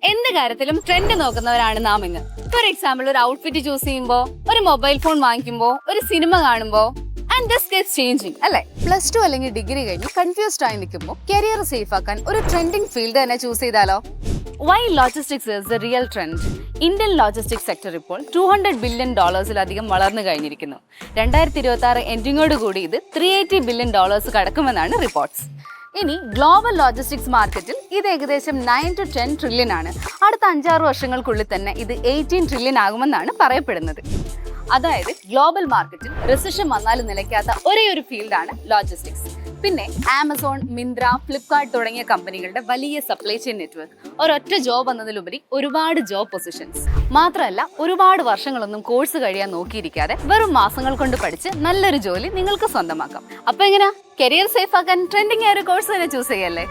എന്ത് കാര്യത്തിലും ട്രെൻഡ് നോക്കുന്നവരാണ് നാം ഇന്ന്. ഫോർ എക്സാമ്പിൾ, ഒരു ഔട്ട്ഫിറ്റ് ചൂസ് ചെയ്യുമ്പോൾ, ഒരു മൊബൈൽ ഫോൺ വാങ്ങിക്കുമ്പോൾ, ഒരു സിനിമ കാണുമ്പോൾ, ആൻഡ് ദിസ് ഗെറ്റ്സ് ചേഞ്ചിങ് അല്ലേ? +2 അല്ലെങ്കിൽ ഡിഗ്രി കഴിഞ്ഞ് കൺഫ്യൂസ്ഡ് ആയി നിൽക്കുമ്പോൾ കരിയർ സേഫ് ആക്കാൻ ഒരു ട്രെൻഡിങ് ഫീൽഡ് തന്നെ ചൂസ് ചെയ്താലോ? Why logistics is the real trend? Indian logistics sector ഇപ്പോൾ $200 ബില്യൺ വളർന്നു കഴിഞ്ഞിരിക്കുന്നു. 2026 എൻഡിങ്ങോടുകൂടി ഇത് $380 ബില്യൺ കടക്കുമെന്നാണ് റിപ്പോർട്ട്സ്. ഇനി ഗ്ലോബൽ ലോജിസ്റ്റിക്സ് മാർക്കറ്റിൽ ഇത് ഏകദേശം 9 to 10 ട്രില്യൺ ആണ്. അടുത്ത 5-6 വർഷങ്ങൾക്കുള്ളിൽ തന്നെ ഇത് 18 ട്രില്യൺ ആകുമെന്നാണ് പറയപ്പെടുന്നത്. അതായത് ഗ്ലോബൽ മാർക്കറ്റിൽ റിസഷൻ വന്നാലും നിലയ്ക്കാത്ത ഒരേ ഒരു ഫീൽഡാണ് ലോജിസ്റ്റിക്സ്. പിന്നെ ആമസോൺ, മിന്ത്ര, ഫ്ലിപ്കാർട്ട് തുടങ്ങിയ കമ്പനികളുടെ വലിയ സപ്ലൈ ചെയിൻ നെറ്റ്വർക്ക്, ഒരൊറ്റ ജോബ് എന്നതിലുപരി ഒരുപാട് ജോബ് പൊസിഷൻസ്. മാത്രമല്ല, ഒരുപാട് വർഷങ്ങളൊന്നും കോഴ്സ് കഴിയാൻ നോക്കിയിരിക്കാതെ വെറും മാസങ്ങൾ കൊണ്ട് പഠിച്ച് നല്ലൊരു ജോലി നിങ്ങൾക്ക് സ്വന്തമാക്കാം. അപ്പൊ എങ്ങനെയാ കരിയർ സേഫ് ആക്കാൻ ട്രെൻഡിങ് ആയ ഒരു കോഴ്സ് തന്നെ ചൂസ് ചെയ്യല്ലേ?